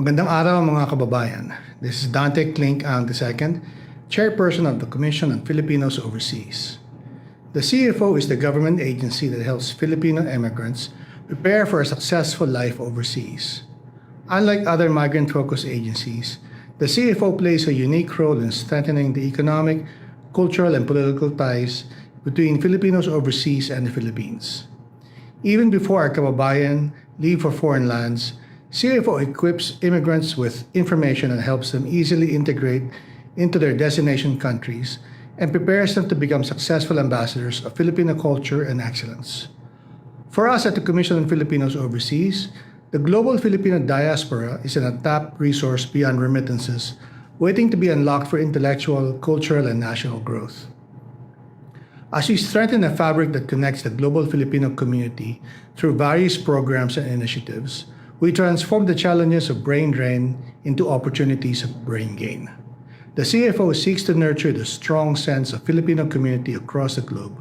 Magandang araw mga kababayan. This is Dante Klink ang II, Chairperson of the Commission on Filipinos Overseas. The CFO is the government agency that helps Filipino immigrants prepare for a successful life overseas. Unlike other migrant-focused agencies, the CFO plays a unique role in strengthening the economic, cultural, and political ties between Filipinos overseas and the Philippines. Even before our kababayan leave for foreign lands, CFO equips immigrants with information and helps them easily integrate into their destination countries and prepares them to become successful ambassadors of Filipino culture and excellence. For us at the Commission on Filipinos Overseas, the global Filipino diaspora is an untapped resource beyond remittances, waiting to be unlocked for intellectual, cultural, and national growth. As we strengthen a fabric that connects the global Filipino community through various programs and initiatives, we transform the challenges of brain drain into opportunities of brain gain. The CFO seeks to nurture the strong sense of Filipino community across the globe,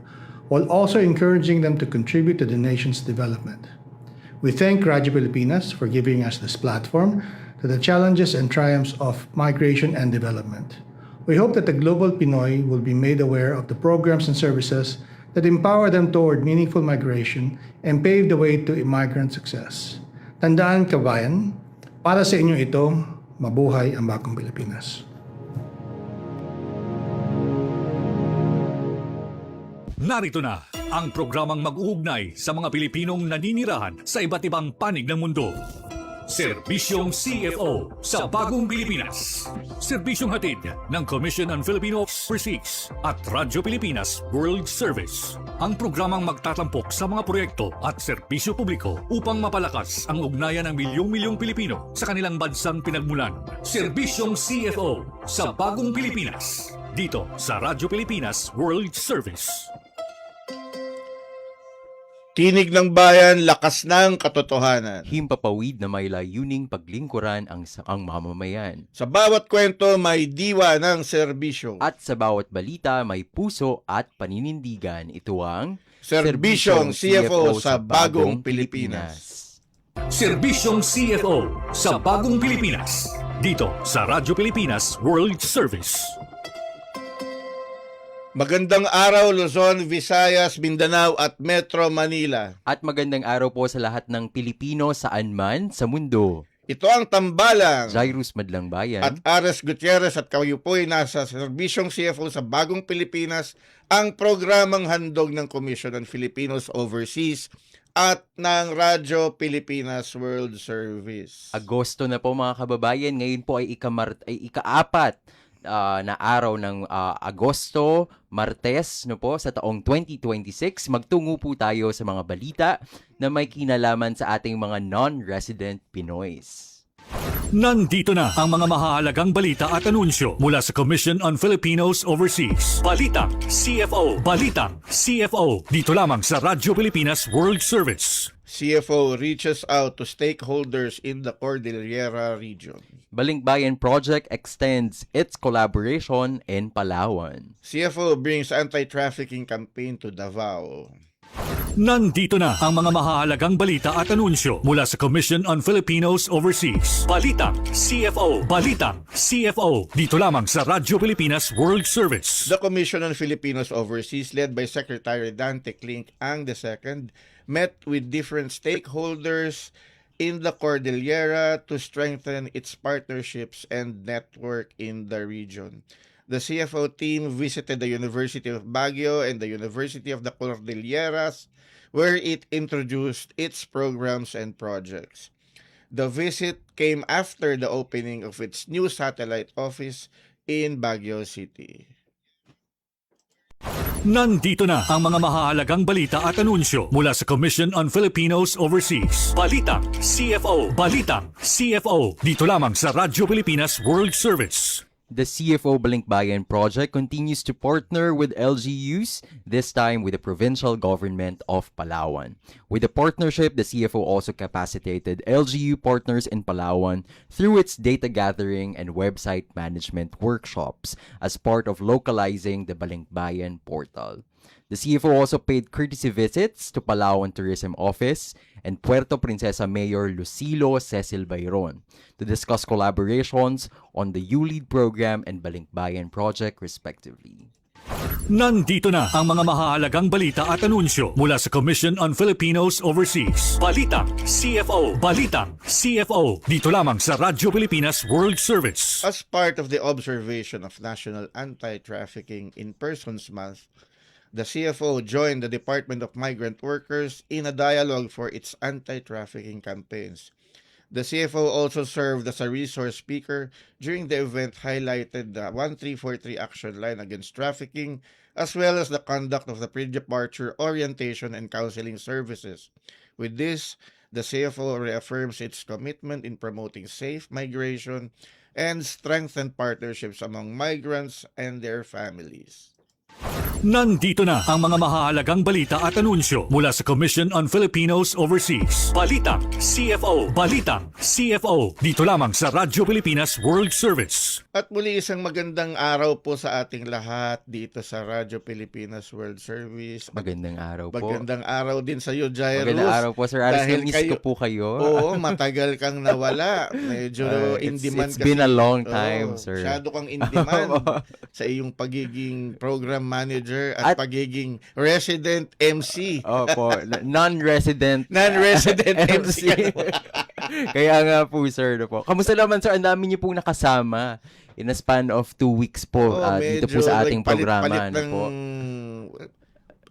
while also encouraging them to contribute to the nation's development. We thank Radyo Pilipinas for giving us this platform to the challenges and triumphs of migration and development. We hope that the global Pinoy will be made aware of the programs and services that empower them toward meaningful migration and pave the way to immigrant success. Tandaan, kabayan, para sa inyo ito, mabuhay ang bagong Pilipinas. Narito na ang programang mag-uugnay sa mga Pilipinong naninirahan sa iba't ibang panig ng mundo. Serbisyong CFO sa Bagong Pilipinas. Serbisyong hatid ng Commission on Filipino Overseas at Radyo Pilipinas World Service. Ang programang magtatampok sa mga proyekto at serbisyo publiko upang mapalakas ang ugnayan ng milyong-milyong Pilipino sa kanilang bansang pinagmulan. Serbisyong CFO sa Bagong Pilipinas. Dito sa Radyo Pilipinas World Service. Tinig ng bayan, lakas ng katotohanan. Himpapawid na may layuning paglingkuran ang mamamayan. Sa bawat kwento may diwa ng serbisyo. At sa bawat balita may puso at paninindigan. Ito ang Serbisyong CFO sa Bagong Pilipinas. Serbisyong CFO sa Bagong Pilipinas. Dito sa Radyo Pilipinas World Service. Magandang araw Luzon, Visayas, Mindanao at Metro Manila. At magandang araw po sa lahat ng Pilipino saan man sa mundo. Ito ang Tambalang. Jairus Madlang Bayan. At Ares Gutierrez at kayo po'y nasa Serbisyong CFO sa Bagong Pilipinas, ang programang handog ng Commission on Filipinos Overseas at ng Radyo Pilipinas World Service. Agosto na po mga kababayan. Ngayon po ay ika-4 na araw ng Agosto, Martes, no po, sa taong 2026. Magtungo po tayo sa mga balita na may kinalaman sa ating mga non-resident Pinoys. Nandito na ang mga mahahalagang balita at anunsyo mula sa Commission on Filipinos Overseas. Balitang CFO. Balitang CFO. Dito lamang sa Radyo Pilipinas World Service. CFO reaches out to stakeholders in the Cordillera region. Balinkbayan Project extends its collaboration in Palawan. CFO brings anti-trafficking campaign to Davao. Nandito na ang mga mahahalagang balita at anunsyo mula sa Commission on Filipinos Overseas. Balitang CFO. Balitang CFO. Dito lamang sa Radyo Pilipinas World Service. The Commission on Filipinos Overseas, led by Secretary Dante Klink ang II, met with different stakeholders in the Cordillera to strengthen its partnerships and network in the region. The CFO team visited the University of Baguio and the University of the Cordilleras, where it introduced its programs and projects. The visit came after the opening of its new satellite office in Baguio City. Nandito na ang mga mahahalagang balita at anunsyo mula sa Commission on Filipinos Overseas. Balitang CFO. Balitang CFO. Dito lamang sa Radyo Pilipinas World Service. The CFO Balinkbayan Project continues to partner with LGUs, this time with the provincial government of Palawan. With the partnership, the CFO also capacitated LGU partners in Palawan through its data gathering and website management workshops as part of localizing the Balinkbayan portal. The CFO also paid courtesy visits to Palawan Tourism Office and Puerto Princesa Mayor Lucilo Cecil Bayron to discuss collaborations on the ULEAD program and Balinkbayan project respectively. Nandito na ang mga mahahalagang balita at anunsyo mula sa Commission on Filipinos Overseas. Balitang CFO. Balitang CFO. Dito lamang sa Radyo Pilipinas World Service. As part of the observation of National Anti-Trafficking in Persons Month, the CFO joined the Department of Migrant Workers in a dialogue for its anti-trafficking campaigns. The CFO also served as a resource speaker during the event, highlighted the 1343 action line against trafficking, as well as the conduct of the pre-departure orientation and counseling services. With this, the CFO reaffirms its commitment in promoting safe migration and strengthened partnerships among migrants and their families. Nandito na ang mga mahahalagang balita at anunsyo mula sa Commission on Filipinos Overseas. Balitang CFO. Balitang CFO. Dito lamang sa Radyo Pilipinas World Service. At muli isang magandang araw po sa ating lahat dito sa Radyo Pilipinas World Service. Magandang araw po. Magandang araw din sa iyo, Jairus. Magandang araw po, Sir Aris. Dahil Miss ko po kayo. Oo, matagal kang nawala. Medyo in demand it's been a long time, Oo, sir. Masyado kang in demand sa iyong pagiging program manager at pagiging resident MC. Opo, non-resident Non-resident MC. Kaya nga po, sir. No po. Kamusta naman, sir? Ang dami niyo pong nakasama in a span of 2 weeks po dito po sa ating programa. Palit-palit no po.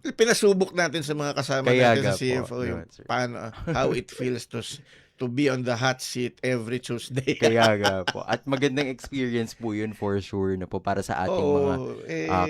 Pinasubok natin sa mga kasama Kaya natin nga sa CFO po. yung Yun, sir. paano, how it feels to be on the hot seat every Tuesday. Kaya nga po. At magandang experience po yun for sure na po para sa ating mga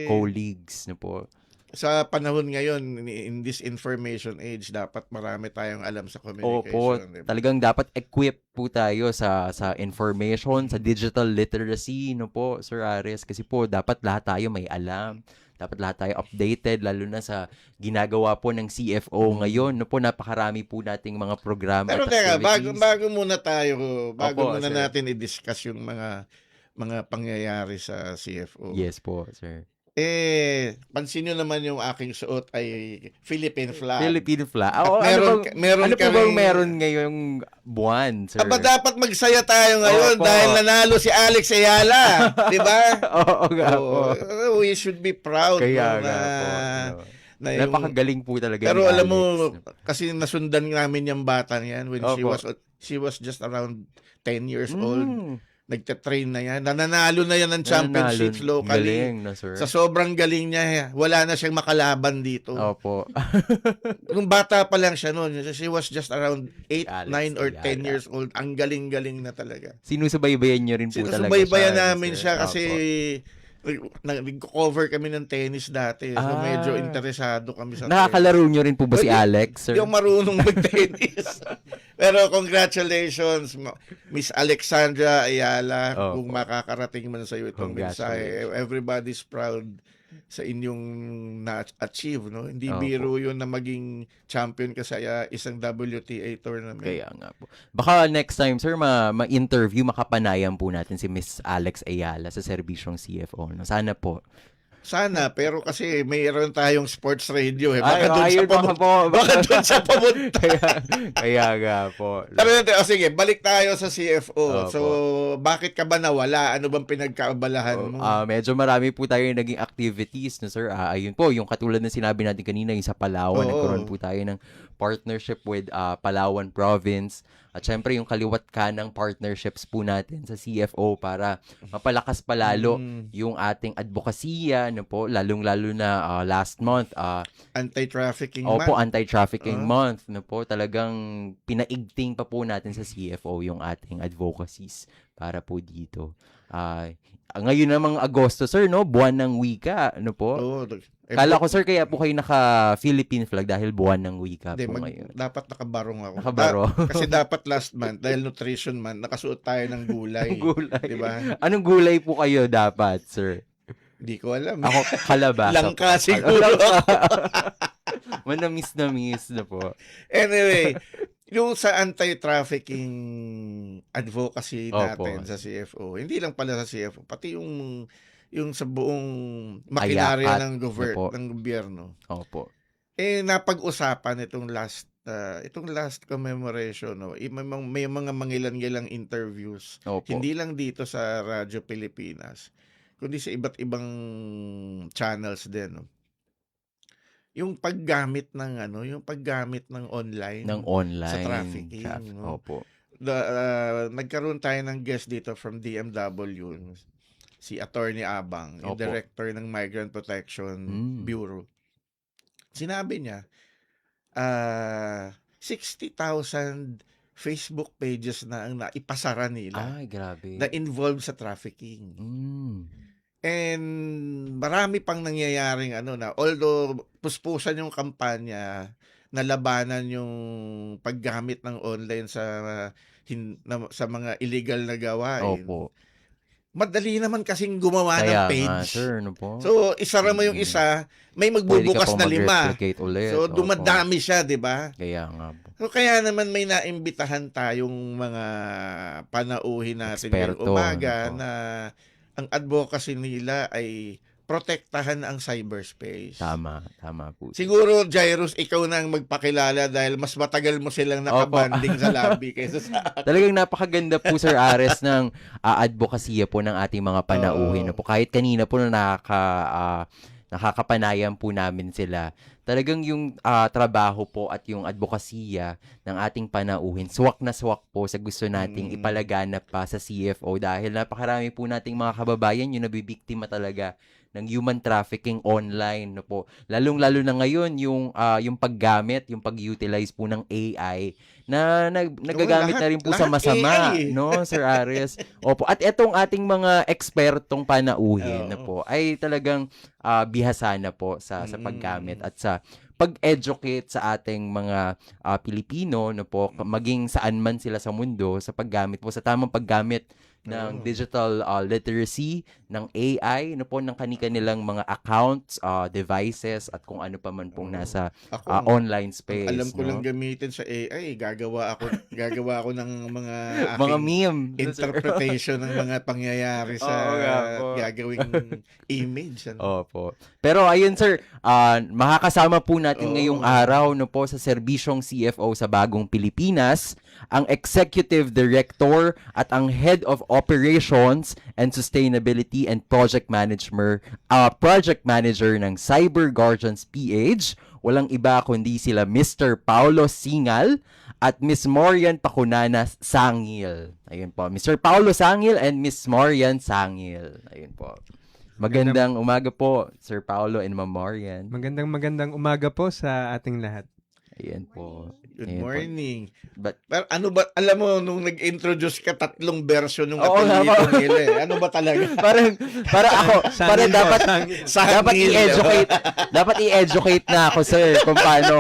colleagues na po. Sa panahon ngayon, in this information age, dapat marami tayong alam sa communication. Opo, diba? talagang dapat equip po tayo sa information, sa digital literacy, no po, Sir Ares. Kasi po, dapat lahat tayo may alam. Dapat lahat tayo updated, lalo na sa ginagawa po ng CFO ngayon. No po, napakarami po nating mga programa Pero at teka, activities. bago muna tayo, Opo, muna sir. natin i-discuss yung mga pangyayari sa CFO. Yes po, sir. Pansin nyo naman yung aking suot ay Philippine flag. Philippine flag. Meron ano po kaming- bang meron ngayong buwan, sir? Aba, dapat magsaya tayo ngayon Opo. dahil nanalo si Alex Ayala. Di ba? Oo nga po. We should be proud. Kaya no, nga po. No. na yung- Napakagaling po talaga Pero ni alam Alex, mo, no? kasi nasundan namin yung bata niyan when Opo. she was just around 10 years old. Mm. Nagtatrain na yan. Nananalo na yan ng championships Nanalo. locally. Galing, no, sir? Sa sobrang galing niya, wala na siyang makalaban dito. Opo. Nung bata pa lang siya noon, she was just around 8, Alex 9, or 10 Ayala. years old. Ang galing-galing na talaga. Sinusubaybayan niyo rin po talaga Sinusubaybayan siya, namin sir. siya kasi Opo. nag-cover kami ng tennis dati. So Ah. medyo interesado kami sa tennis. Nakakalaro niyo rin po ba si Alex, sir? Hindi ako marunong mag-tennis. Pero congratulations, Miss Alexandra Ayala, Opo. kung makakarating man sa iyo itong mensahe. Everybody's proud sa inyong na-achieve, no? Hindi Opo. biro yun na maging champion ka sa isang WTA tournament. Kaya nga po. Baka next time, sir, ma-interview, makapanayan po natin si Miss Alex Ayala sa serbisyong CFO. No? Sana po. Sana, pero kasi mayroon tayong sports radio. Ay, Baka doon siya ayun, baka po. Baka doon siya pumunta. kaya nga po. Pero sige, balik tayo sa CFO. Opo. So, bakit ka ba nawala? Ano bang pinagkaabalahan mo? Medyo marami po tayo naging activities, no, sir. Ayun po, yung katulad ng sinabi natin kanina, yung sa Palawan, Oo. nagkaroon po tayo ng partnership with Palawan Province. At syempre, yung kaliwat ka ng partnerships po natin sa CFO para mapalakas palalo yung ating advokasya, no po, lalong-lalo na last month. Anti-trafficking Opo, month. anti-trafficking month, no po. Talagang pinaigting pa po natin sa CFO yung ating advocacies para po dito. Ngayon namang Agosto, sir, no? Buwan ng wika, no po? Oo. Kala ko, sir, kaya po kayo naka-Philippine flag dahil buwan ng wika po ngayon. Dapat nakabarong ako. Nakabaro. Kasi dapat last month, dahil nutrition month, nakasuot tayo ng gulay. Gulay. Diba? Anong gulay po kayo dapat, sir? Hindi ko alam. Ako, kalabasa. Langka po. siguro. Manamis-namis na po. Anyway, yung sa anti-trafficking advocacy Opo. natin sa CFO, hindi lang pala sa CFO, pati yung sa buong makinarya Ayakat ng na po. ng gobyerno. Opo. Napag-usapan itong last itong last commemoration, no, may mga mangilan-ngilang interviews, Opo. hindi lang dito sa Radyo Pilipinas, kundi sa iba't ibang channels din, no. Yung paggamit ng online Ng sa online trafficking, traffic. no. Opo. Nagkaroon tayo ng guest dito from DMW, si Attorney Abang, yung Opo. director ng Migrant Protection Mm. Bureau. Sinabi niya, 60,000 Facebook pages na ang naipasara nila Ay, grabe. na involved sa trafficking. Mm. And marami pang nangyayaring na although puspusan yung kampanya na labanan yung paggamit ng online sa mga illegal na gawain. Opo. Madali naman kasing gumawa ng Kaya nga, page. sir, ano po? So, isara mo yung Mm. isa, may Pwede ka magbubukas pang na 5. mag-replicate ulit. So, Opo. dumadami siya, di ba? Kaya nga po. So, kaya naman may naimbitahan tayong mga panauhin natin ngayong Eksperto, umaga ano po. na ang advocacy nila ay protektahan ang cyberspace. Tama po. Siguro, Jairus, ikaw na ang magpakilala dahil mas matagal mo silang nakabanding sa lobby kaysa sa akin. Talagang napakaganda po, Sir Ares, ng advokasya po ng ating mga panauhin. Oo. Po. Kahit kanina po na nakakapanayan po namin sila. Talagang yung trabaho po at yung advokasya ng ating panauhin, swak na swak po sa gusto nating ipalaganap pa sa CFO dahil napakarami po nating mga kababayan yung nabibiktima talaga ng human trafficking online, no po. Lalong-lalo na ngayon yung paggamit, yung pag-utilize po ng AI na nagagamit na rin po sa lahat masama, AI. no, Sir Ares. Opo. At etong ating mga ekspertong panauhin na po ay talagang bihasa na po sa paggamit at sa pag-educate sa ating mga Pilipino, no po, maging saan man sila sa mundo sa paggamit po, sa tamang paggamit ng digital literacy, ng AI, no po, ng kanilang mga accounts, devices, at kung ano pa man pong nasa online space. Alam ko no? lang gamitin sa AI, gagawa ako ng mga Mga aking meme. interpretation ng mga pangyayari sa Oo nga po. gagawing image. Opo. Pero ayun, sir, makakasama po natin Oo. ngayong araw, no po, sa serbisyong CFO sa Bagong Pilipinas, ang Executive Director at ang Head of Operations and Sustainability and Project Manager ng Cyber Guardians PH. Walang iba kundi sila Mr. Paulo Singal at Miss Marian Pacunana Sangil. Ayun po, Mr. Paulo Sangil and Miss Marian Sangil. Ayun po. Magandang umaga po, Sir Paulo and Ma'am Marian. Magandang umaga po sa ating lahat. Ayan po. Good Ayan po. morning. But, Pero ano ba, alam mo, nung nag-introduce ka, 3 version ng Oo nga apelyido po. nila. Ano ba talaga? para ako, para Sangil po, dapat sangil. Sangil. dapat i-educate na ako, sir, kung paano,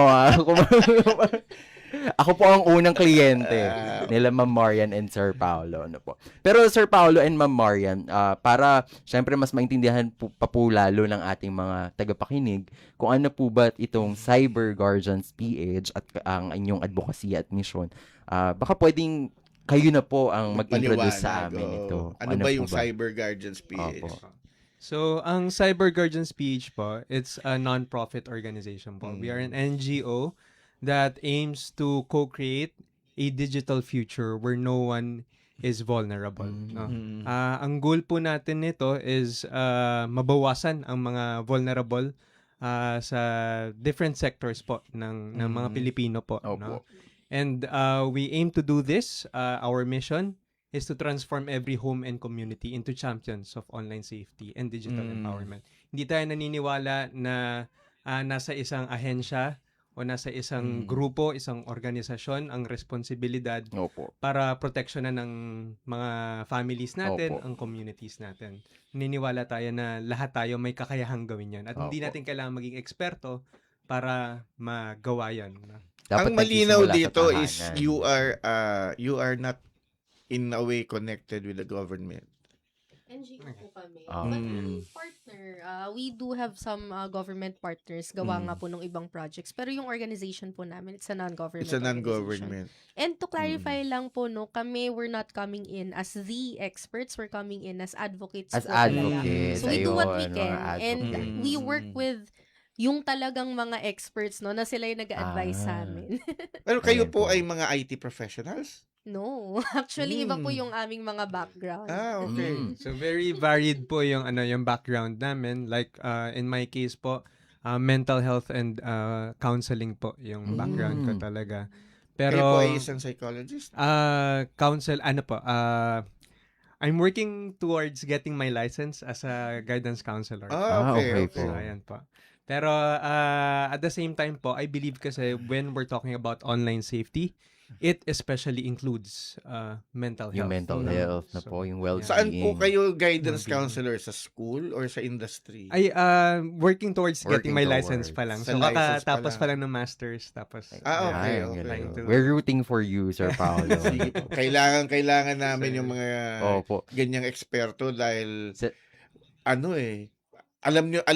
ako po ang unang kliyente nila Ma'am Marian and Sir Paulo. Ano po. Pero Sir Paulo and Ma'am Marian, para syempre mas maintindihan pa po lalo ng ating mga tagapakinig kung ano po ba itong Cyber Guardians PH at ang inyong advocacy at mission. Baka pwedeng kayo na po ang mag-introduce sa amin Paliwanag, ito. oo. Ano ba po yung Cyber Guardians PH? Opo. So, ang Cyber Guardians PH po, it's a non-profit organization po. We are an NGO that aims to co-create a digital future where no one is vulnerable. No? Ang goal po natin nito is mabawasan ang mga vulnerable sa different sectors po ng mga Pilipino po. Opo. No? And we aim to do this. Our mission is to transform every home and community into champions of online safety and digital empowerment. Hindi tayo naniniwala na nasa isang ahensya o nasa isang grupo, isang organisasyon ang responsibilidad Opo. para proteksyonan ng mga families natin, Opo. ang communities natin. Naniniwala tayo na lahat tayo may kakayahang gawin yan. At hindi Opo. natin kailangan maging eksperto para magawa yan. Dapat Ang malinaw nagsisimula sa dito is tahanan. you are not in a way connected with the government. NGO po kami. Ah. But we partner. We do have some government partners. Gawa nga po ng ibang projects. Pero yung organization po namin, it's a non-government It's a organization. non-government. And to clarify lang po, no, kami, we're not coming in as the experts. We're coming in as advocates As po talaga. advocates. So we do what we ayun, can. mga And advocates. we work with yung talagang mga experts, no, na sila yung nag-a-advise sa Ah. amin. Pero kayo Ayan po po. ay mga IT professionals? No, actually iba po Hmm. yung aming mga background. Okay. Mm. So very varied po yung yung background namin. Like in my case po, mental health and counseling po yung background ko Mm. talaga. Kayo Pero po ay isang psychologist? I'm working towards getting my license as a guidance counselor. Ah, okay, okay okay. So, po. ayan po. Pero at the same time po, I believe kasi when we're talking about online safety, it especially includes mental health. Yung mental No? health na So, po, yung yeah. Saan po well-being. kayo guidance Well-being. counselor? Sa school or sa industry? Ay, working towards getting my Working license towards. pa lang. Sa So, license pa kakatapos lang. pa lang ng masters. Tapos, Ah, okay, Ay, ang okay. galing. Trying to- We're rooting for you, Sir Paolo. Sige po. Kailangan namin yung mga Opo. ganyang eksperto dahil Sa- alam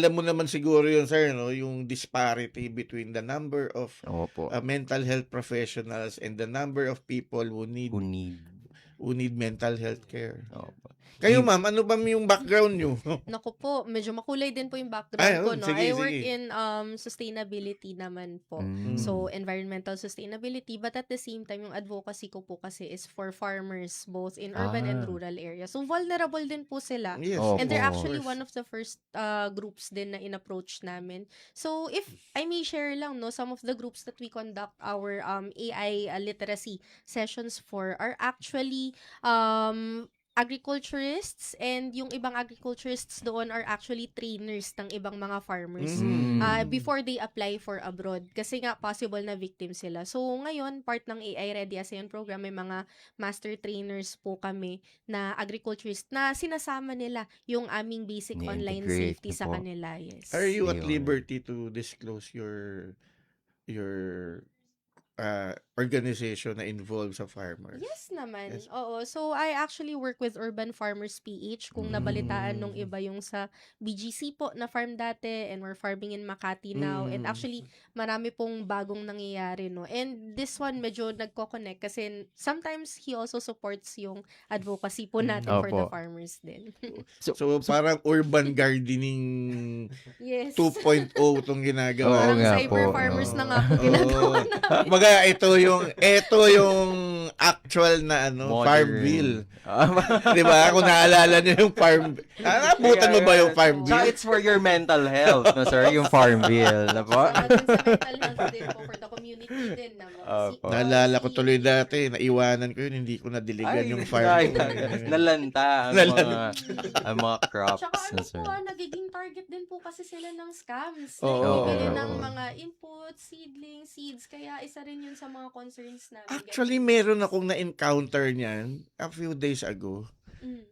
mo naman siguro yun, sir, no, yung disparity between the number of Opo. mental health professionals and the number of people who Who need. need mental health care. Opo. Kayo, ma'am, ano ba yung background nyo? Naku po, medyo makulay din po yung Ay, background ko, oh, no? sige, I work sige. in sustainability naman po. Mm. So, environmental sustainability, but at the same time, yung advocacy ko po kasi is for farmers, both in urban and Ah. rural areas. So, vulnerable din po sila. Yes. Opo. And they're Of actually course. one of the first groups din na in-approach namin. So, if I may share lang, no, some of the groups that we conduct our AI literacy sessions for are actually agriculturists, and yung ibang agriculturists doon are actually trainers ng ibang mga farmers Mm. before they apply for abroad. Kasi nga, possible na victim sila. So, ngayon, part ng AI Ready ASEAN program, may mga master trainers po kami na agriculturist na sinasama nila yung aming basic online Ni-integrate safety na sa po. kanila. Yes. Are you at Ayun. liberty to disclose your organization na involved sa farmers? Yes naman. Yes. Oo. So, I actually work with Urban Farmers PH. Kung nabalitaan nung iba yung sa BGC po na farm dati, and we're farming in Makati now. And actually, marami pong bagong nangyayari, no? And this one, medyo nagko-connect kasi sometimes he also supports yung advocacy po natin for the Opo. farmers din. So, parang urban gardening Yes. 2.0 tong ginagawa. Oo Parang nga cyber po, farmers oo. na nga po ginagawa namin. Baga, ito yung actual na farm bill. 'Di ba? Kung naalala niyo yung farm bill. Naabutan mo ba yung farm So, bill? it's for your mental health, no, sir? Yung farm bill, na po? Sama din sa mental health din po for the community din na Opo. Naalala ko tuloy dati, naiwanan ko yun, hindi ko nadiligan yung farm bill. Nalanta ang mga crops, Tsaka no, ano sir? po, nagiging target din po kasi sila ng scams. Oo. Bibili Oo. ng mga inputs, seedlings, seeds. Kaya isa rin yun sa mga concerns namin. Actually, meron akong na-encounter niyan a few days ago. Mm.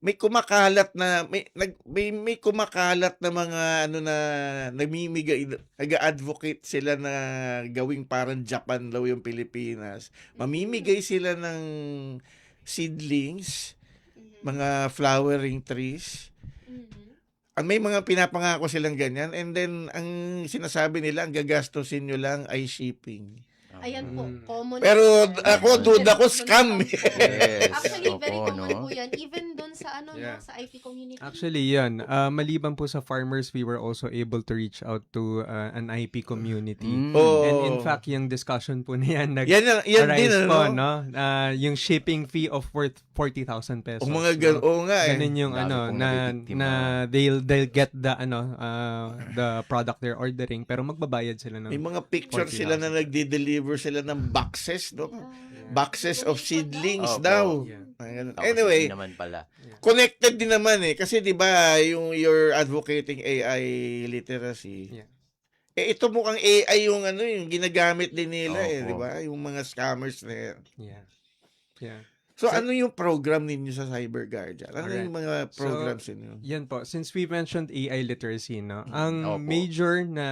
May kumakalat na may kumakalat na mga na namimigay, nag-advocate sila na gawing parang Japan daw yung Pilipinas. Mamimigay sila ng seedlings, mga flowering trees. May mga pinapangako silang ganyan, and then ang sinasabi nila, ang gagastusin nyo lang ay shipping. Ayan po, common. Pero ako, duda ko, scam. Yes. Actually, very Opo, common no? po yan. Even dun sa Yeah. sa IP community. Actually, yan. Maliban po sa farmers, we were also able to reach out to an IP community. Mm. Oh. And in fact, yung discussion po na yan, yan din, arise po, ano? no? Yung shipping fee of worth 40,000 pesos. O mga no? oo nga eh. Ganun yung Dami pong nabibiktima. they'll get the the product they're ordering, pero magbabayad sila ng May mga picture sila na nagde-deliver sila ng boxes, no? Boxes of seedlings Opo. daw. Yeah. Ganun. Tapos Anyway, hindi naman pala. connected din naman eh. Kasi di ba you're advocating AI literacy. Yeah. Ito mukhang AI yung yung ginagamit din nila eh, Opo. di ba? Yung mga scammers na yan. Yeah. Yeah. So, ano yung program ninyo sa Cyber Guardian? Ano Alright. yung mga programs ninyo? Yan po. Since we mentioned AI literacy, no, ang Opo. major na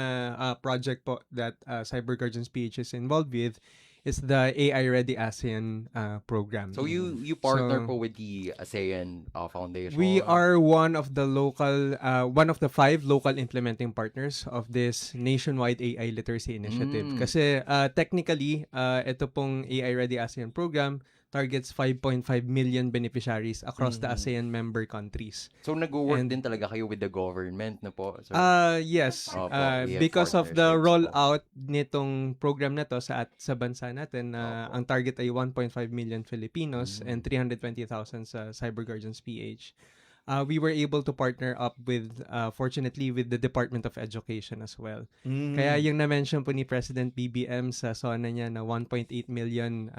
project po that Cyber Guardians PH is involved with is the AI Ready ASEAN program. So you partner So, po with the ASEAN Foundation? We are one of the 5 local implementing partners of this nationwide AI literacy initiative. Mm. Kasi technically, ito pong AI Ready ASEAN program targets 5.5 million beneficiaries across the ASEAN member countries. So nag-work And- din talaga kayo with the government, no po? So, Yes. Opo, we have Because of the partnerships po. rollout nitong program na to sa bansa natin, Opo. ang target ay 1.5 million Filipinos Mm. and 320,000 sa Cyber Guardians PH. We were able to partner up with, fortunately, with the Department of Education as well. Mm. Kaya yung na-mention po ni President BBM sa SONA niya na 1.8 million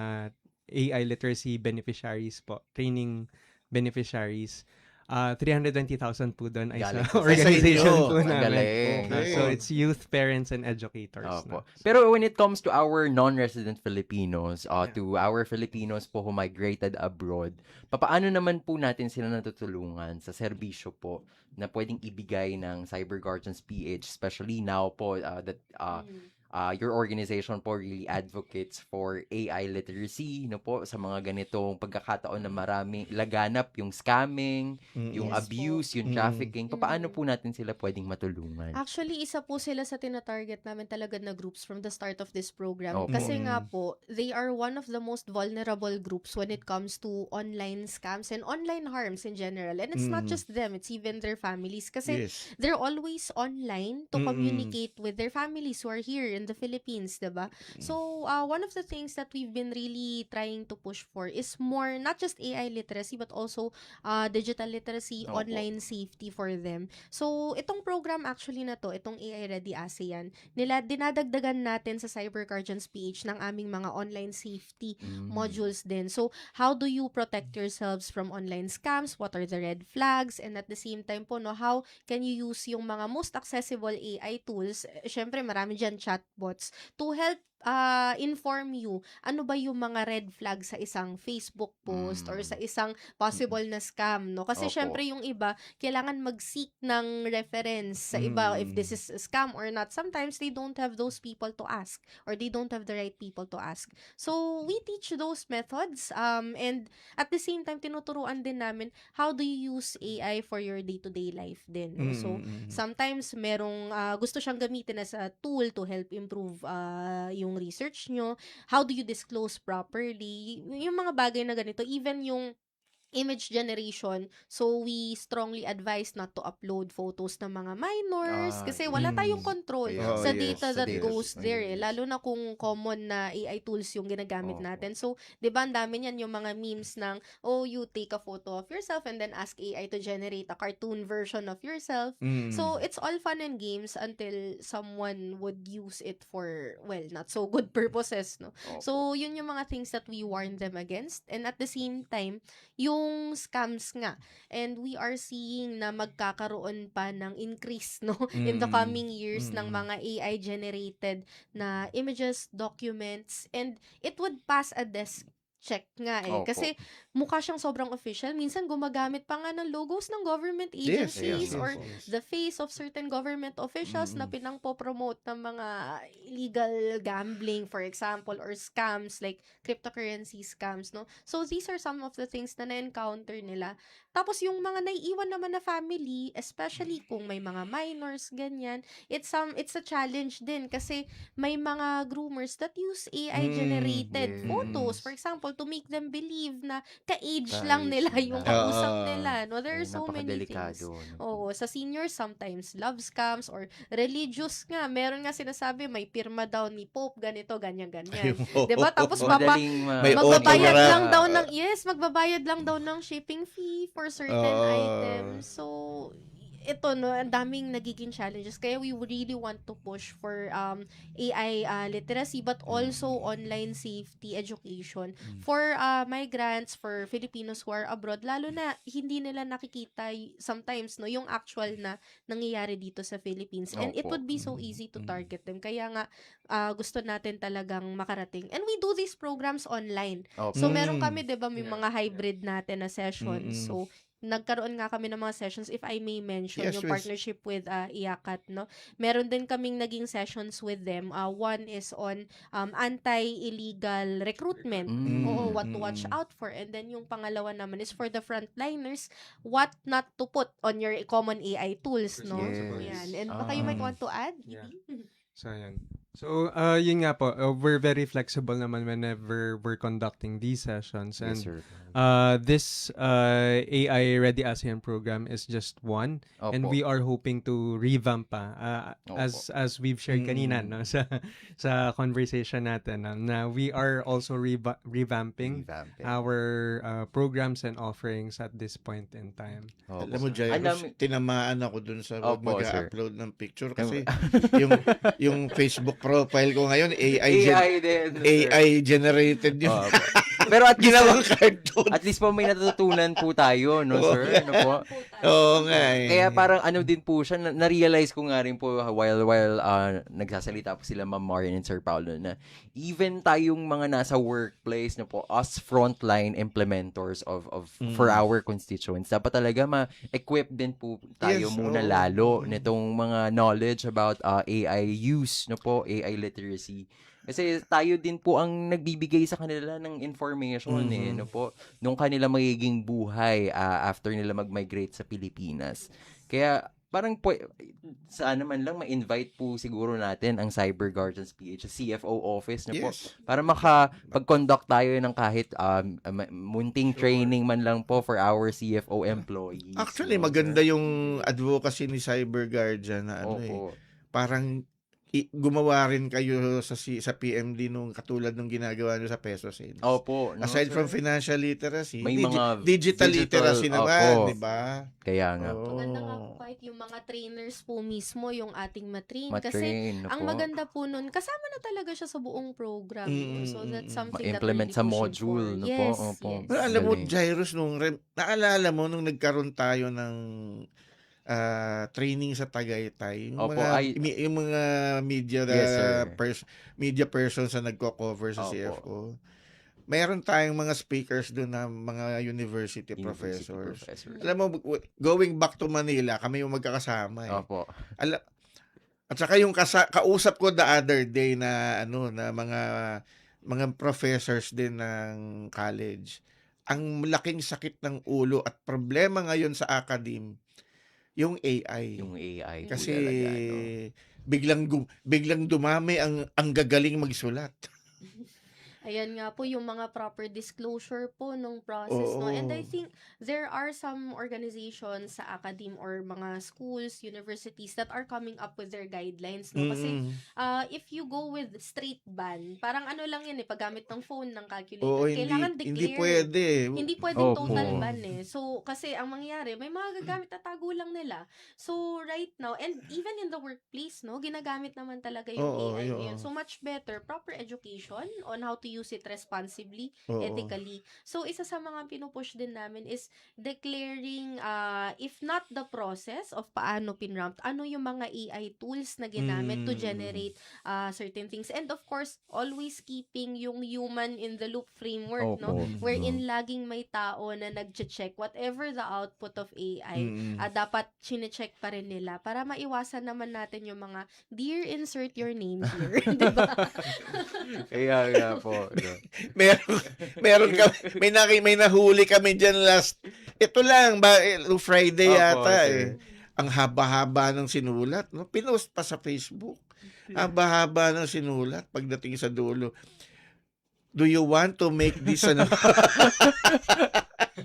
AI literacy beneficiaries po, training beneficiaries. 320,000 po doon ay Galing sa po sa organization inyo. po Ang namin. galing. Okay. So it's youth, parents, and educators. Opo. No? Pero when it comes to our non-resident Filipinos, to our Filipinos po who migrated abroad, papaano naman po natin sila natutulungan sa serbisyo po na pwedeng ibigay ng Cyber Guardians PH, especially now po that your organization po really advocates for AI literacy, no po, sa mga ganitong pagkakataon na maraming laganap yung scamming, yung Yes abuse, yung trafficking. Paano po natin sila pwedeng matulungan? Actually, isa po sila sa tina-target namin talaga na groups from the start of this program. Opo. Kasi nga po, they are one of the most vulnerable groups when it comes to online scams and online harms in general. And it's not just them, it's even their families. Kasi Yes. they're always online to communicate with their families who are here in the Philippines, diba? So, one of the things that we've been really trying to push for is more, not just AI literacy, but also digital literacy, Opo. online safety for them. So, itong program actually na to, itong AI Ready ASEAN, dinadagdagan natin sa Cyber Guardians PH ng aming mga online safety modules din. So, how do you protect yourselves from online scams? What are the red flags? And at the same time po, no, how can you use yung mga most accessible AI tools? Syempre, marami dyan chatbots to help inform you ano ba yung mga red flag sa isang Facebook post or sa isang possible na scam, no? Kasi Opo. syempre yung iba, kailangan mag-seek ng reference sa iba if this is a scam or not. Sometimes they don't have those people to ask or they don't have the right people to ask. So, we teach those methods and at the same time, tinuturuan din namin how do you use AI for your day-to-day life din. No? So, sometimes merong gusto siyang gamitin as a tool to help improve yung research nyo, how do you disclose properly, yung mga bagay na ganito, even yung image generation. So, we strongly advise not to upload photos ng mga minors kasi wala tayong control Yeah. sa Oh, yes, data that yes. goes there. Lalo na kung common na AI tools yung ginagamit Opo. natin. So, di ba, ang dami niyan yung mga memes ng, oh, you take a photo of yourself and then ask AI to generate a cartoon version of yourself. So, it's all fun and games until someone would use it for, well, not so good purposes, no? So, yun yung mga things that we warn them against. And at the same time, yung scams nga. And we are seeing na magkakaroon pa ng increase, no? In the coming years ng mga AI-generated na images, documents, and it would pass a desk check nga eh. Opo. Kasi mukha siyang sobrang official. Minsan gumagamit pa nga ng logos ng government Yes, agencies yes, or yes. the face of certain government officials na pinang-promote ng mga illegal gambling, for example, or scams like cryptocurrency scams, no? So, these are some of the things na na-encounter nila. Tapos, yung mga naiiwan naman na family, especially kung may mga minors, ganyan, it's a challenge din kasi may mga groomers that use AI-generated yes. photos, for example, to make them believe na ka-age Ka-age lang nila nila. yung kausap Ah. nila, no? There are so many things. Napakadelikado. no? Oo, sa seniors, sometimes love scams or religious nga. Meron nga sinasabi, may pirma daw ni Pope, ganito, ganyan-ganyan. Diba? Tapos Madaling May magbabayad autograph. lang daw ng, magbabayad lang daw ng shipping fee for certain items. So, ito, no, ang daming nagiging challenges. Kaya we really want to push for AI literacy but also online safety education for migrants, for Filipinos who are abroad, lalo na hindi nila nakikita sometimes, no, yung actual na nangyayari dito sa Philippines. And it Opo. would be so easy to target them. Kaya nga, gusto natin talagang makarating. And we do these programs online. Opo. So, meron kami, di ba, may mga hybrid natin na sessions. So, nagkaroon nga kami ng mga sessions, if I may mention, Yes, yung yes. partnership with IACAT, no? Meron din kaming naging sessions with them. One is on anti-illegal recruitment. Oo, what to watch out for. And then yung pangalawa naman is for the frontliners, what not to put on your common AI tools, no? Yes. Yan. And baka you might want to add? Yeah. So, yan. So, yun nga po, we're very flexible naman whenever we're conducting these sessions. And Yes, sir. this AI Ready ASEAN program is just one. And Opo. we are hoping to revamp pa. Opo. As we've shared kanina, no, sa conversation natin, na we are also revamping Revamping. our programs and offerings at this point in time. Opo. Alam mo, Jairus, Ang dami- tinamaan ako dun sa wag Opo, sir. mag-upload ng picture kasi yung yung Facebook profile ko ngayon AI din. sir. AI generated yun. Opo. Pero at least, Ginawang cartoon. at least po may natutunan po tayo, no, sir? Ano po? Oo nga eh. Kaya parang ano din po siya, na-realize ko nga rin po while nagsasalita po sila Ma'am Marian and Sir Paulo na even tayong mga nasa workplace na po, us frontline implementors of for our constituents, dapat talaga ma-equip din po tayo Yes, muna oo. lalo nitong mga knowledge about AI use, no po, AI literacy. Kasi tayo din po ang nagbibigay sa kanila ng information no po, nung kanila magiging buhay after nila mag-migrate sa Pilipinas. Kaya parang saan naman lang ma-invite po siguro natin ang Cyber Guardians PH, CFO office na po, Yes. para makapag-conduct tayo ng kahit munting training man lang po for our CFO employees. Actually, no, maganda sir? yung advocacy ni Cyber Guardian na ano eh. Opo. Parang gumawa rin kayo sa PMD nung katulad nung ginagawa nyo sa Peso Sales. Opo. no, Aside sir? from financial literacy, May mga digital literacy naman, opo. di ba? Kaya nga po. Maganda nga po kahit yung mga trainers po mismo, yung ating matrain. Kasi Matrain, no ang po. maganda po nun, kasama na talaga siya sa buong program. So that's something that we're Ma-implement really sa pushing module, for. no po? Yes, Opo. yes. Pero alam mo, Galing. Jairus, naalala mo nung nagkaroon tayo ng training sa Tagaytay, yung Opo, yung mga media Yes, sir. media persons na nagko-cover sa Opo. CFO. Mayroon tayong mga speakers doon na mga university University professors. professors. Alam mo, going back to Manila, kami yung magkakasama eh. Opo. At saka yung kausap ko the other day na na mga professors din ng college. Ang laking sakit ng ulo at problema ngayon sa academe, yung AI. Yung AI po Kasi talaga, no? biglang dumami ang gagaling magsulat. Ayan nga po yung mga proper disclosure po nung process, no? And I Oo. think there are some organizations sa academe or mga schools, universities that are coming up with their guidelines, no? Kasi if you go with straight ban, parang ano lang yan paggamit ng phone, ng calculator, Oo, kailangan hindi declare. pwede. Hindi pwedeng Opo. total ban So, kasi ang mangyayari, may mga gagamit na tago lang nila. So, right now, and even in the workplace, no, ginagamit naman talaga yung Oo, AI oo. ngayon. So, much better, proper education on how to use it responsibly, Oo. ethically. So, isa sa mga pinupush din namin is declaring, if not the process of paano pinramp, ano yung mga AI tools na ginamit to generate certain things. And of course, always keeping yung human in the loop framework, no? Opo. Wherein laging may tao na nagche-check whatever the output of AI, dapat chine-check pa rin nila para maiwasan naman natin yung mga, dear, insert your name here. Diba? Kaya nga po. No? meron may nahuli kami diyan ito lang Friday Opo, yata sir. Ang haba-haba ng sinulat, no? Pinost pa sa Facebook. Haba-haba ng sinulat pagdating sa dulo. Do you want to make this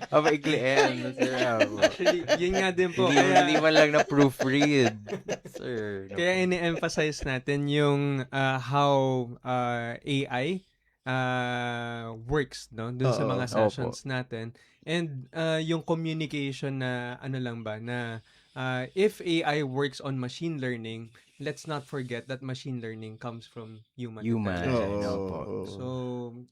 Ikliin, sir. Opo. Actually, yun nga din po. Hindi man lang na proofread, sir. No Kaya po. ini-emphasize natin yung how AI works, no, dun sa Oo. mga Opo. sessions natin, and yung communication na ano lang ba na if AI works on machine learning, let's not forget that machine learning comes from human Human. intelligence. Opo. So,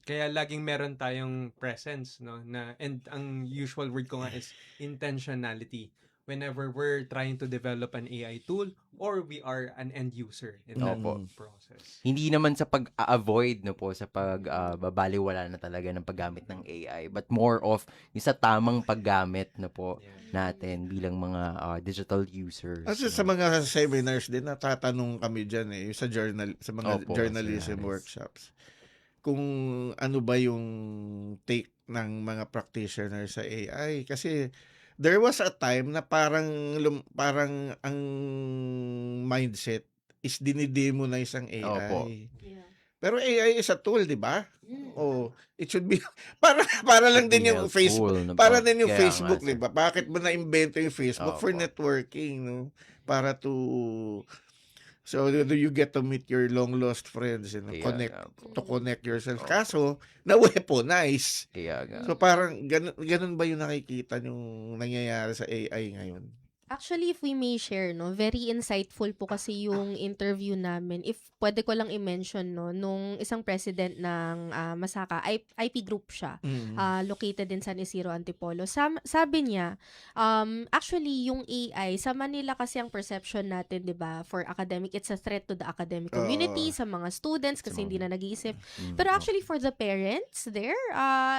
kaya laging meron tayong presence, no, and ang usual word ko nga is intentionality. Whenever we're trying to develop an AI tool or we are an end user in that Opo. process. Hindi naman sa pag-avoid, no po, sa babaliwala na talaga ng paggamit ng AI, but more of yung sa tamang paggamit, no po, natin bilang mga digital users. Kasi sa mga seminars din natatanong kami diyan yung sa mga Opo, journalism seminars. workshops. Kung ano ba yung take ng mga practitioners sa AI kasi there was a time na parang ang mindset is dinidemonize ang AI. Opo. Yeah. Pero AI is a tool, di ba? Oh, it should be para lang din yung Facebook. Para din yung Facebook, di ba? Bakit mo na-invento yung Facebook? For Opo. networking, no? Para so do you get to meet your long lost friends and connect yourself. Kaso na-weaponize. Kaya nga. So parang ganun ba yung nakikita yung nangyayari sa AI ngayon? Actually, if we may share, no, very insightful po kasi yung interview namin. If pwede ko lang i-mention, no, nung isang president ng Masaka, IP group siya, located in San Isidro, Antipolo. Sabi niya, actually, yung AI, sa Manila kasi ang perception natin, di ba, for academic, it's a threat to the academic community, sa mga students, kasi hindi na nag-iisip. Pero actually, for the parents there,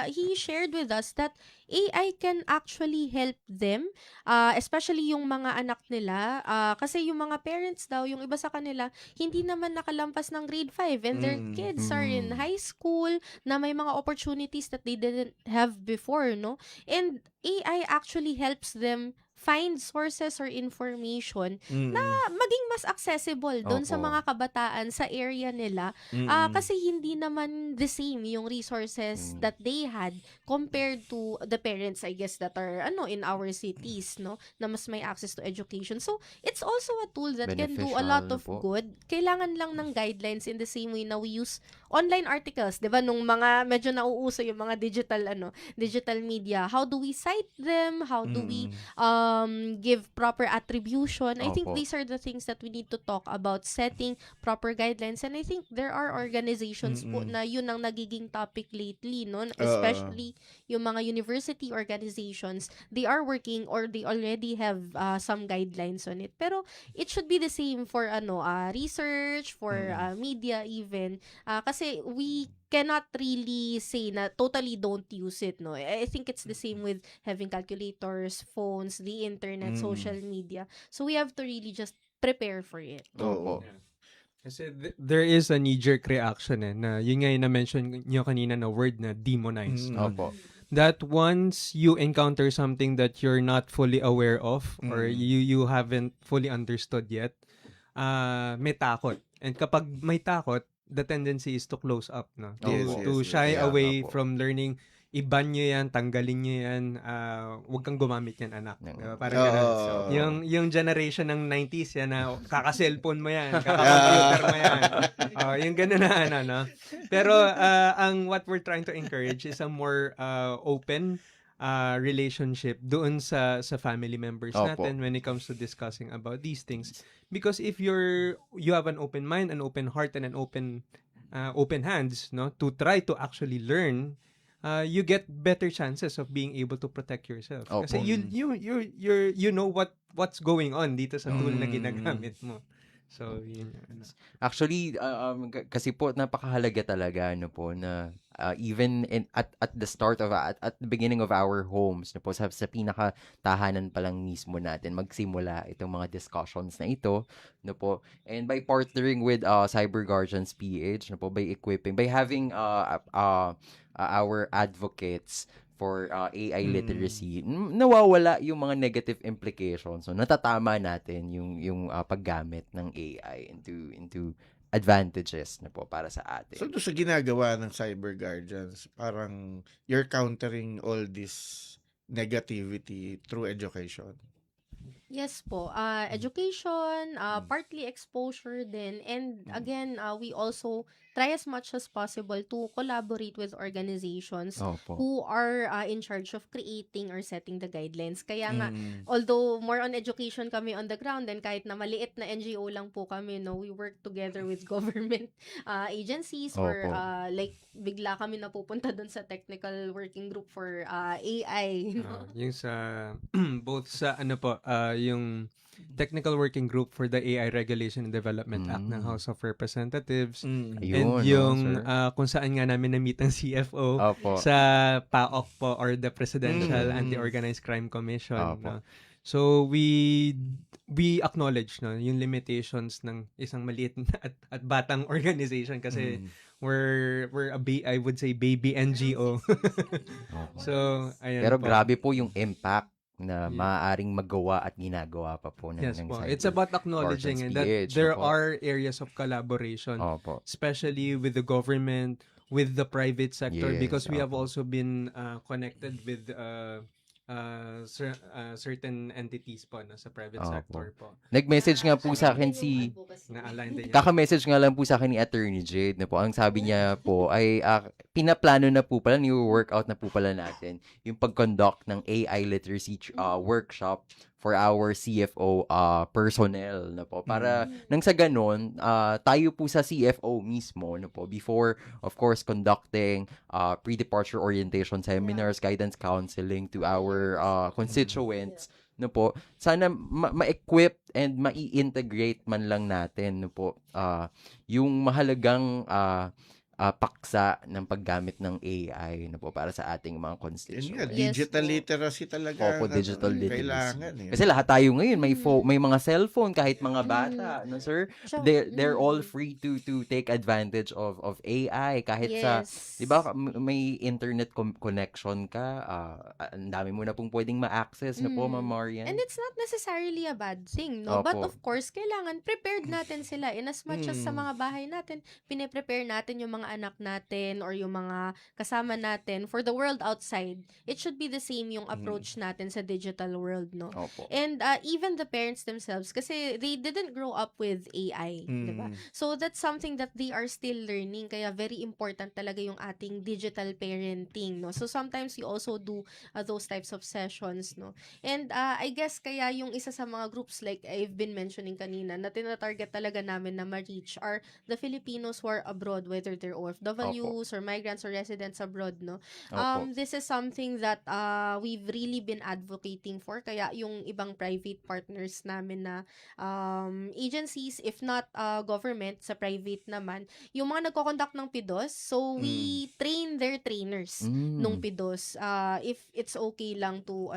he shared with us that AI can actually help them, especially yung mga anak nila, kasi yung mga parents daw, yung iba sa kanila, hindi naman nakalampas ng grade 5 and their kids are in high school na may mga opportunities that they didn't have before, no? And AI actually helps them find sources or information na maging mas accessible doon sa Opo. mga kabataan sa area nila, kasi hindi naman the same yung resources that they had compared to the parents, I guess, that are in our cities, no, na mas may access to education. So it's also a tool that can do a lot of Beneficial po. good. Kailangan lang ng guidelines in the same way na we use online articles, 'di ba, nung mga medyo nauuso yung mga digital media. How do we cite them? How do we give proper attribution? I think Opo. these are the things that we need to talk about, setting proper guidelines. And I think there are organizations po na yun ang nagiging topic lately, no? Especially yung mga university organizations, they are working or they already have some guidelines on it. Pero it should be the same for research, for media even. Kasi we cannot really say na totally don't use it, no? I think it's the same with having calculators, phones, the internet, social media. So we have to really just prepare for it. Oo. Kasi there is a knee-jerk reaction na yun nga yung na-mention nyo kanina na word na demonize. Opo. That once you encounter something that you're not fully aware of or you haven't fully understood yet, may takot. And kapag may takot, the tendency is to close up, no? To shy away from learning. Iban nyo yan, tanggalin nyo yan, huwag kang gumamit yan, anak. Diba? Parang ganun. Yung generation ng 90s yan na kaka-cellphone mo yan, kaka-computer mo yan. Yung ganun na no? Pero what we're trying to encourage is a more open relationship doon sa family members natin when it comes to discussing about these things. Because if you have an open mind, an open heart, and an open hands, no, to try to actually learn, you get better chances of being able to protect yourself. Opo. Kasi you know what's going on dito sa tool na ginagamit mo. So, yun. Actually, kasi po napakahalaga talaga po na even at the start of at the beginning of our homes po sa pinaka tahanan pa lang mismo natin magsimula itong mga discussions na ito po, and by partnering with Cyber Guardians PH po, by having our advocates for AI literacy, nawawala yung mga negative implications. So natatama natin yung paggamit ng AI into advantages na po para sa atin. So doon sa ginagawa ng Cyber Guardians, parang you're countering all this negativity through education. Yes po. Education, partly exposure din. And again, we also try as much as possible to collaborate with organizations Opo. who are in charge of creating or setting the guidelines. Kaya nga, although more on education kami on the ground, and kahit na maliit na NGO lang po kami, no, we work together with government agencies or Opo. like bigla kami napupunta dun sa technical working group for AI. No? Yung sa both sa yung Technical Working Group for the AI Regulation and Development Act ng House of Representatives, and Ayun, yung sir. kung saan nga namin na-meet ang CFO Opo. sa PAOC po, or the Presidential Anti-Organized Crime Commission. Opo. No? So we acknowledge yung limitations ng isang maliit na at batang organization kasi we're I would say baby NGO. So ayun Pero po. grabe po yung impact na Yeah. maaaring magawa at ginagawa pa po ng, Yes ng po. cyber It's about acknowledging guardians that PH, there opo. are areas of collaboration, Opo. especially with the government, with the private sector, Yes, because we have opo. also been connected with certain entities po na sa private Opo. sector po. Nag-message nga po sa akin Actually, si Na-align din yan. Kaka-message nga lang po sa akin ni Attorney Jade na po. Ang sabi niya po ay pinaplano na po pala, ni-workout na po pala natin yung pag-conduct ng AI literacy workshop for our CFO personnel na po. Para nang sa ganun, tayo po sa CFO mismo na po, before of course conducting pre-departure orientation seminars, guidance counseling to our constituents, no po, sana ma-equip and ma-integrate man lang natin, no po, yung mahalagang paksa ng paggamit ng AI, no po, para sa ating mga Yun nga, constituents. Yes digital po. literacy talaga. Opo, ang digital literacy. kailangan eh. Kasi lahat tayo ngayon may mga cellphone, kahit mga bata, no sir? So, They're all free to take advantage of AI kahit sa, yes. 'di ba, may internet connection ka, ang dami mo na pong pwedeng ma-access na po, Ma'am Marian. And it's not necessarily a bad thing, no? But Opo. of course, kailangan prepared natin sila in as much as sa mga bahay natin, pine-prepare natin yung mga anak natin or yung mga kasama natin for the world outside. It should be the same yung approach natin sa digital world, no? Opo. And even the parents themselves, kasi they didn't grow up with AI, di ba? So that's something that they are still learning. Kaya very important talaga yung ating digital parenting, no? So sometimes we also do those types of sessions, no? And I guess kaya yung isa sa mga groups like I've been mentioning kanina na tina-target talaga namin na ma-reach are the Filipinos who are abroad, whether they're OFWs or migrants or residents abroad, no? Opo. This is something that we've really been advocating for. Kaya yung ibang private partners namin na agencies, if not government, sa private naman, yung mga nagko-conduct ng PIDOS, so we train their trainers nung PIDOS. If it's okay lang to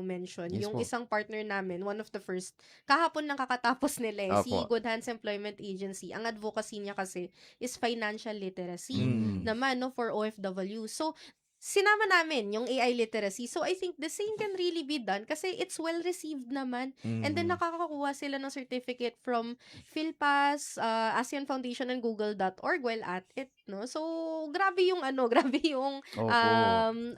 mention, Yes yung po. isang partner namin, one of the first, kahapon lang kakatapos nila si Opo. Good Hands Employment Agency. Ang advocacy niya kasi is financial literacy Mm. naman, no, for OFW. So, sinama namin yung AI literacy. So, I think the same can really be done kasi it's well received naman. And then, nakakakuha sila ng certificate from PhilPass, ASEAN Foundation, and Google.org while at it, no? So, grabe yung grabe yung Opo.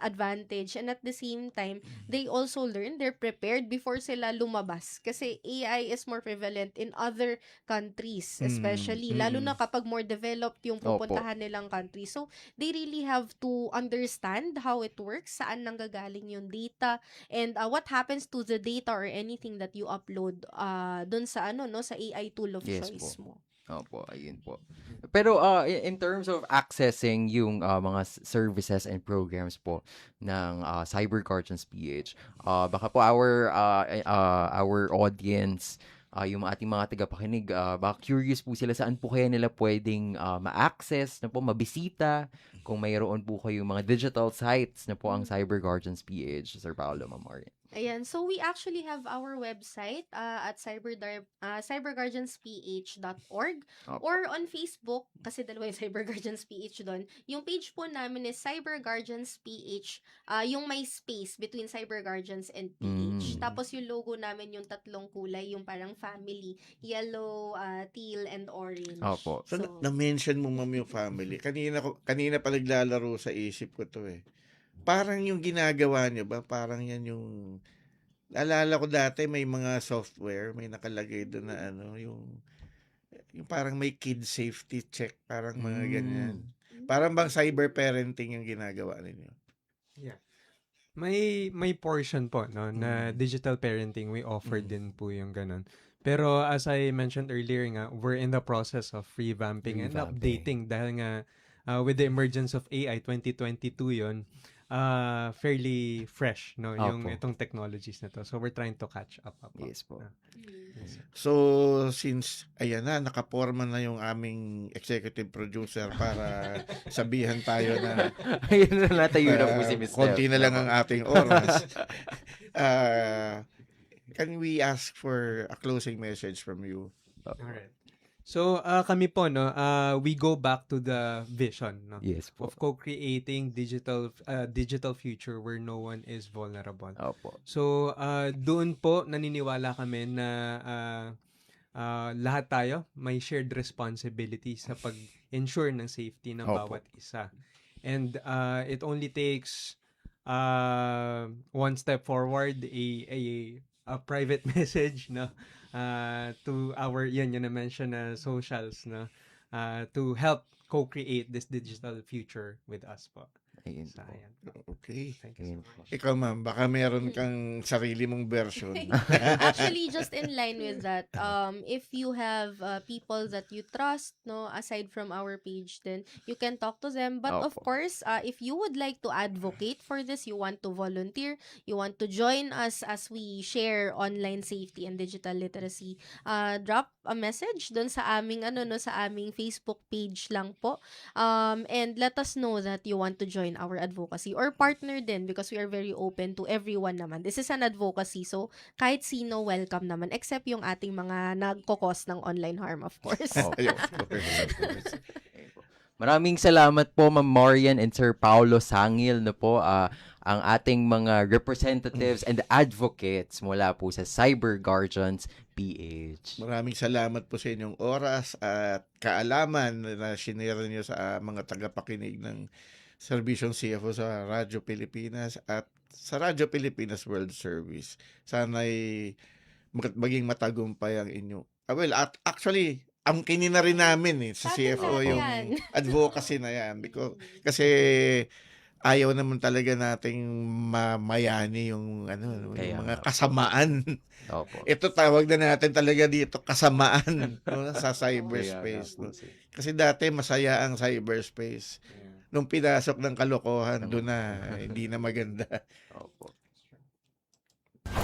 advantage. And at the same time, they also learn, they're prepared before sila lumabas. Kasi AI is more prevalent in other countries, especially. Lalo na kapag more developed yung pupuntahan nilang country. So, they really have to understand how it works, saan nanggagaling yung data, and what happens to the data or anything that you upload dun sa sa AI tool of Yes choice po. mo. Opo, ayun po. Pero in terms of accessing yung mga services and programs po ng Cyber Guardians PH, baka po our audience, yung ating mga tagapakinig, baka curious po sila saan po kaya nila pwedeng ma-access, na po, mabisita, kung mayroon po kayong mga digital sites na po ang Cyber Guardians PH, Sir Paolo, Ma'am Marian. Ayan, so we actually have our website at cyberguardiansph.org Opo. or on Facebook, kasi dalawa yung Cyber Guardians PH doon. Yung page po namin is Cyber Guardians PH, yung may space between Cyber Guardians and PH. Tapos yung logo namin yung tatlong kulay, yung parang family, yellow, teal, and orange. Opo. So, na-mention mo, ma'am, yung family. Kanina pa naglalaro sa isip ko to eh. Parang yung ginagawa niyo ba, parang yan yung, alala ko dati may mga software, may nakalagay doon na yung parang may kid safety check, parang mga ganyan. Parang bang cyber parenting yung ginagawa ninyo? Yeah. May portion po no na digital parenting, we offer din po yung ganun. Pero as I mentioned earlier nga, we're in the process of revamping and updating dahil nga with the emergence of AI 2022 yon, fairly fresh no yung itong technologies na to. So we're trying to catch up. Yes po. So, since, ayan na, nakaporma na yung aming executive producer para sabihan tayo na Ayun na, natayo na po si Mr. konti na lang ang ating oras. Can we ask for a closing message from you? Alright. So, kami po, no, we go back to the vision, no, Yes po. of co-creating digital future where no one is vulnerable. Opo. So, doon po naniniwala kami na lahat tayo may shared responsibility sa pag-ensure ng safety ng Opo. bawat isa. And it only takes one step forward, a private message, no, to our yun na mention na socials, no, to help co-create this digital future with us po. Ayun So, po. ayan. Okay. Thank you so Ayun much. po. Ikaw, ma'am, baka meron kang sarili mong version. Actually, just in line with that, if you have people that you trust, no, aside from our page, then you can talk to them. But of Opo. course, if you would like to advocate for this, you want to volunteer, you want to join us as we share online safety and digital literacy, drop a message doon sa aming sa aming Facebook page lang po. And let us know that you want to join our advocacy or partner din because we are very open to everyone naman. This is an advocacy, so kahit sino welcome naman except yung ating mga nagkokos ng online harm, of course. Ayun, okay. Maraming salamat po, Ma'am Marian and Sir Paulo Sangil, na po, ang ating mga representatives and advocates mula po sa Cyber Guardians PH. Maraming salamat po sa inyong oras at kaalaman na shinare niyo sa mga tagapakinig ng Serbisyong CFO sa Radyo Pilipinas at sa Radyo Pilipinas World Service. Sana'y maging matagumpay ang inyo. Actually, ang kinina rin namin sa Sa atin CFO lahat yung yan. advocacy na yan. Kasi ayaw naman talaga nating mamayani yung Kaya yung mga nga. kasamaan. Opo. Ito tawag na natin talaga dito kasamaan no, sa cyberspace. No? Kasi dati masaya ang cyberspace. Nung pinasok ng kalokohan, doon na hindi na maganda. Opo.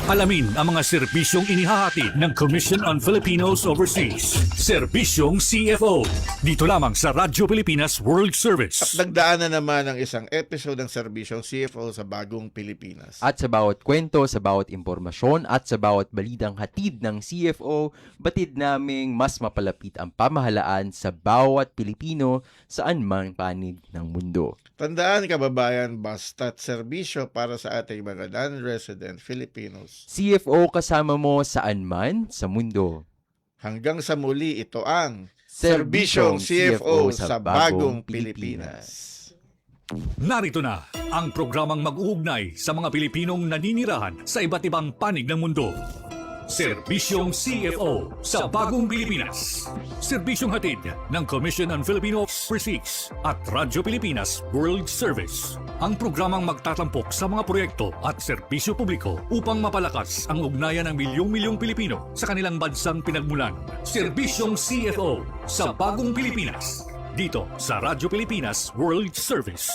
Alamin ang mga serbisyong inihahatid ng Commission on Filipinos Overseas. Serbisyong CFO. Dito lamang sa Radyo Pilipinas World At Service. nagdaan na naman ang isang episode ng Serbisyong CFO sa Bagong Pilipinas. At sa bawat kwento, sa bawat impormasyon, at sa bawat balitang hatid ng CFO, batid naming mas mapalapit ang pamahalaan sa bawat Pilipino saan mang panig ng mundo. Tandaan, kababayan, basta't serbisyo para sa ating mga non-resident Filipinos. CFO kasama mo saan man sa mundo. Hanggang sa muli, ito ang Serbisyong CFO sa Bagong Pilipinas. Narito na ang programang mag-uugnay sa mga Pilipinong naninirahan sa iba't ibang panig ng mundo. Serbisyong CFO sa Bagong Pilipinas. Serbisyong hatid ng Commission on Filipino Overseas at Radyo Pilipinas World Service. Ang programang magtatampok sa mga proyekto at serbisyo publiko upang mapalakas ang ugnayan ng milyong-milyong Pilipino sa kanilang bansang pinagmulan. Serbisyong CFO sa Bagong Pilipinas. Dito sa Radyo Pilipinas World Service.